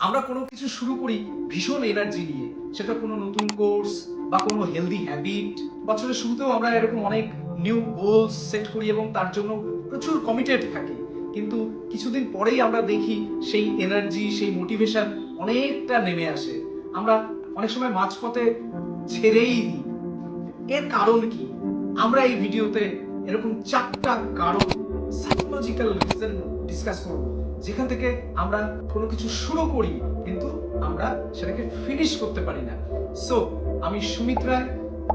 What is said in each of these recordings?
আমরা কোনো কিছু শুরু করি ভীষণ এনার্জি নিয়ে, সেটা কোনো নতুন কোর্স বা কোনো হেলদি হ্যাবিট। বছরের শুরুতেও আমরা এরকম অনেক নিউ গোলস সেট করি এবং তার জন্য প্রচুর কমিটেড থাকি, কিন্তু কিছুদিন পরেই আমরা দেখি সেই এনার্জি, সেই মোটিভেশন অনেকটা নেমে আসে। আমরা অনেক সময় মাঝপথে ছেড়েই দিই। এর কারণ কি? আমরা এই ভিডিওতে এরকম 4টা কারণ, সাইকোলজিক্যাল রিজন ডিসকাস করব, যেখান থেকে আমরা কোনো কিছু শুরু করি কিন্তু আমরা সেটাকে ফিনিশ করতে পারি না। সো আমি সুমিত রায়,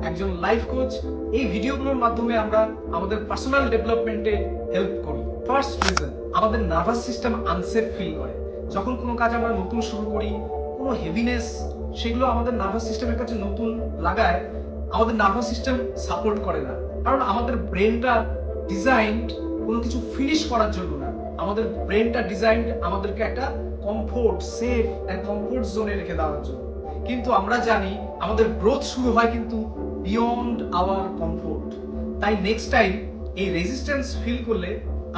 একজন লাইফ কোচ। এই ভিডিওগুলোর মাধ্যমে আমরা আমাদের পার্সোনাল ডেভেলপমেন্টে হেল্প করি। ফার্স্ট রিজন, আমাদের নার্ভাস সিস্টেম আনসেফ ফিল করে। যখন কোনো কাজ আমরা নতুন শুরু করি, কোনো হেভিনেস, সেগুলো আমাদের নার্ভাস সিস্টেমের কাছে নতুন লাগায়, আমাদের নার্ভাস সিস্টেম সাপোর্ট করে না। কারণ আমাদের ব্রেনটা ডিজাইনড কোনো কিছু ফিনিশ করার জন্য না। আমাদের ব্রেনটা ডিজাইনড আমাদেরকে একটা কমফোর্ট, সেফ এন্ড কমফোর্ট জোনে রেখে দেওয়ার জন্য। কিন্তু আমরা জানি আমাদের গ্রোথ শুরু হয় কিন্তু বিয়ন্ড আওয়ার কমফোর্ট। তাই নেক্সট টাইম এই রেজিস্ট্যান্স ফিল করলে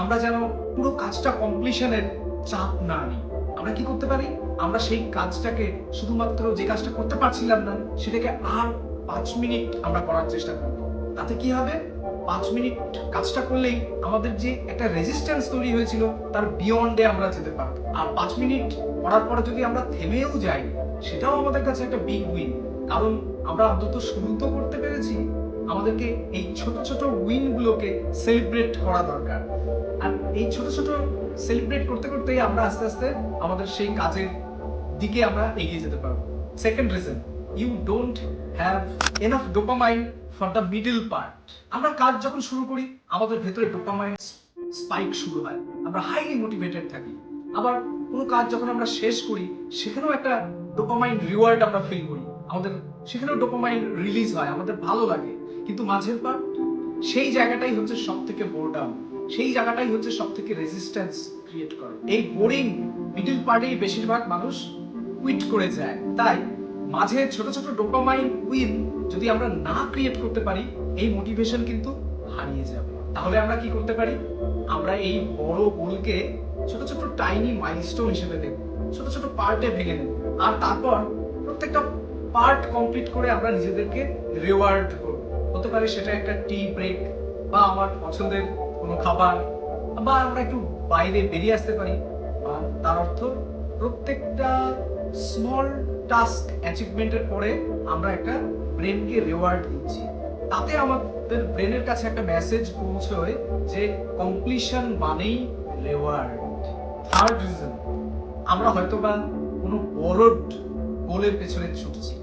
আমরা যেন পুরো কাজটা কমপ্লিশনের চাপ না নিই। আমরা কি করতে পারি? আমরা সেই কাজটাকে, শুধুমাত্র যে কাজটা করতে পারছিলাম না সেটাকে আর 5 মিনিট আমরা করার চেষ্টা করব। তাতে কি হবে? 5 মিনিট কাজটা করলেই আমাদের যে একটা রেজিস্ট্যান্স তৈরি হয়েছিল তার বিয়ন্ডে আমরা যেতে পারবো। আর 5 মিনিট করার পরে যদি আমরা থেমেও যাই, সেটাও আমাদের কাছে একটা বিগ উইন। কারণ আমরা অন্তত শুরু তো করতে পেরেছি। আমাদেরকে এই ছোট ছোট উইন গুলোকে সেলিব্রেট করা দরকার। আর এই ছোট ছোট সেলিব্রেট করতে করতেই আমরা আস্তে আস্তে আমাদের সেই কাজের দিকে আমরা এগিয়ে যেতে পারবো। Second reason, you don't have enough dopamine for the middle part. আমরা কাজ যখন শুরু করি আমাদের ভেতরে ডোপামাইন স্পাইক শুরু হয়, আমরা হাইলি মোটিভেটেড থাকি। আবার কোনো কাজ যখন আমরা শেষ করি সেখানেও একটা ডোপামাইন রিওয়ার্ড আমরা ফিল করি, আমাদের সেখানেও ডোপামাইন রিলিজ হয়, আমাদের ভালো লাগে। কিন্তু মাঝের পার্ট, সেই জায়গাটাই হচ্ছে সব থেকে বোরডাউন, সেই জায়গাটাই হচ্ছে সব থেকে রেজিস্ট্যান্স ক্রিয়েট করে। এই বোরিং মিডল পার্টেই বেশিরভাগ মানুষ কুইট করে যায়। তাই মাঝে ছোট ছোট ডোপামাইন উইন যদি আমরা না ক্রিয়েট করতে পারি, এই মোটিভেশন কিন্তু হারিয়ে যাবে। তাহলে আমরা কি করতে পারি? আমরা এই বড় গোলকে ছোট ছোট টাইনি মাইলস্টোন হিসেবে দেখব, ছোট ছোট পার্টে ভেঙে নেব, আর তারপর প্রত্যেকটা পার্ট কমপ্লিট করে আমরা নিজেদেরকে রিওয়ার্ড করব। হতে পারে সেটা একটা টি ব্রেক, বা আমার পছন্দের কোনো খাবার, বা আমরা একটু বাইরে বেরিয়ে আসতে পারি। বা তার অর্থ প্রত্যেকটা স্মল টাস্ক অ্যাচিভমেন্টের পরে আমরা একটা ব্রেনকে রিওয়ার্ড দিচ্ছি। তাতে আমাদের ব্রেনের কাছে একটা মেসেজ পৌঁছয় যে কমপ্লিশন মানেই রিওয়ার্ড। থার্ড রিজন, আমরা হয়তোবা কোনো বড় গোলের পেছনে ছুটছি,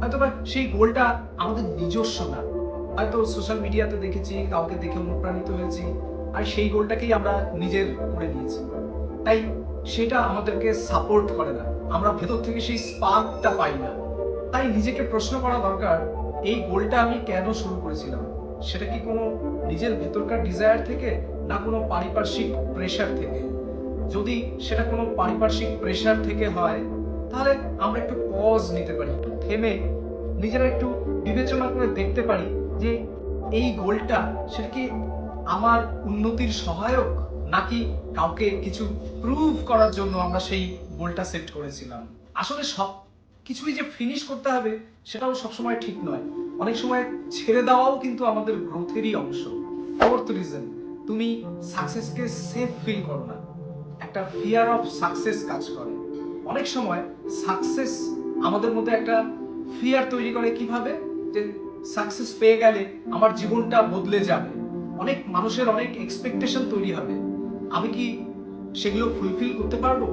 হয়তোবা সেই গোলটা আমাদের নিজস্ব না, হয়তো সোশ্যাল মিডিয়াতে দেখেছি, কাউকে দেখে অনুপ্রাণিত হয়েছি, আর সেই গোলটাকেই আমরা নিজের করে নিয়েছি। তাই সেটা আমাদেরকে সাপোর্ট করে না, আমরা ভেতর থেকে সেই স্পার্কটা পাই না। তাই নিজেকে প্রশ্ন করা দরকার, এই গোলটা আমি কেন শুরু করেছিলাম? সেটা কি কোনো নিজের ভেতরকার ডিজায়ার থেকে, না কোনো পারিপার্শ্বিক প্রেশার থেকে? যদি সেটা কোনো পারিপার্শ্বিক প্রেশার থেকে হয়, তাহলে আমরা একটু পজ নিতে পারি, একটু থেমে নিজেরা একটু বিবেচনা করে দেখতে পারি যে এই গোলটা সেটা কি আমার উন্নতির সহায়ক, নাকি কাউকে কিছু প্রুভ করার জন্য আমরা সেই গোলটা সেট করেছিলাম। আসলে সব কিছুই যে ফিনিশ করতে হবে সেটাও সবসময় ঠিক নয়। অনেক সময় ছেড়ে দেওয়াও কিন্তু আমাদের গ্রোথেরই অংশ। ফোর্থ রিজন, তুমি সাকসেসকে সেফ ফিল করো না, একটা ফিয়ার অফ সাকসেস কাজ করে। অনেক সময় সাকসেস আমাদের মধ্যে একটা ফিয়ার তৈরি করে। কিভাবে? যে সাকসেস পেয়ে গেলে আমার জীবনটা বদলে যাবে, অনেক মানুষের অনেক এক্সপেকটেশন তৈরি হবে, আমি কি সেগুলো ফুলফিল করতে পারবো?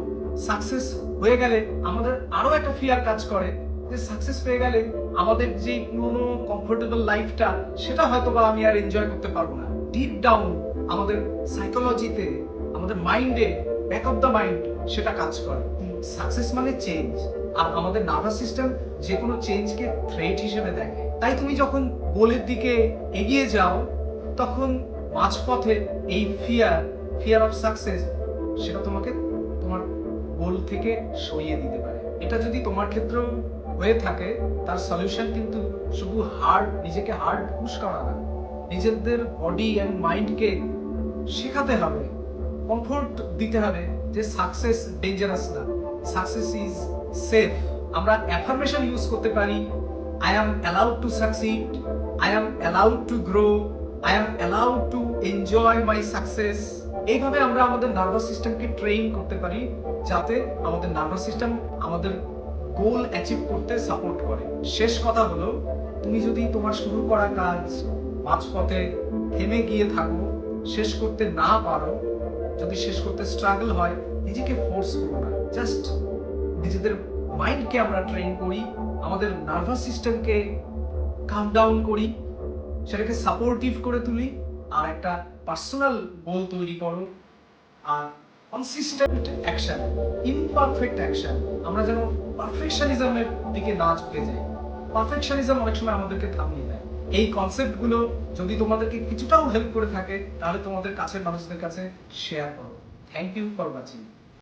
সাকসেস হয়ে গেলে আমাদের আরো একটা ফিয়ার কাজ করে, যে সাকসেস পেয়ে গেলে আমাদের যে পুরনো কমফোর্টেবল লাইফটা সেটা হয়তো বা আমি আর এনজয় করতে পারবো না। ডিপ ডাউন আমাদের সাইকোলজিতে, আমাদের মাইন্ডে, ব্যাক অফ দ্য মাইন্ড সেটা কাজ করে। সাকসেস মানে চেঞ্জ, আর আমাদের নার্ভাস সিস্টেম যে কোনো চেঞ্জকে থ্রেট হিসেবে দেখে। তাই তুমি যখন গোলের দিকে এগিয়ে যাও, তখন মাঝপথে এই ফিয়ার অফ সাকসেস সেটা তোমাকে তোমার গোল থেকে সরিয়ে দিতে পারে। এটা যদি তোমার ক্ষেত্রেও হয়ে থাকে, তার সলিউশন কিন্তু শুধু নিজেকে হার্ড পুশ করা না, নিজেদের বডি অ্যান্ড মাইন্ডকে শেখাতে হবে, কমফোর্ট দিতে হবে যে সাকসেস ডেঞ্জারাস না, সাকসেস ইজ সেফ। আমরা অ্যাফার্মেশন ইউজ করতে পারি, I am allowed to succeed, I am allowed to grow, I am allowed to enjoy my success. এইভাবে আমরা আমাদের নার্ভাস সিস্টেমকে ট্রেন করতে পারি যাতে আমাদের নার্ভাস সিস্টেম আমাদের গোল অ্যাচিভ করতে সাপোর্ট করে। শেষ কথা হলো, তুমি যদি তোমার শুরু করা কাজ মাঝপথে থেমে গিয়ে থাকো, শেষ করতে না পারো, যদি শেষ করতে স্ট্রাগল হয়, নিজেকে ফোর্স করো না। জাস্ট নিজেদের মাইন্ডকে আমরা ট্রেন করি, আমাদের নার্ভাস সিস্টেমকে কাম ডাউন করি, সেটাকে সাপোর্টিভ করে তুলি, আর একটা পার্সোনাল গোল তৈরি করো। আর কনসিস্টেন্ট অ্যাকশন, ইমপারফেক্ট অ্যাকশন। আমরা যেন পারফেকশনিজমের দিকে না ঝুঁকে যাই। পারফেকশনিজম অনেক সময় আমাদেরকে থামিয়ে দেয়। এই কনসেপ্টগুলো যদি তোমাদেরকে কিছুটাও হেল্প করে থাকে, তাহলে তোমাদের কাছের মানুষদের কাছে শেয়ার করো। Thank you for watching.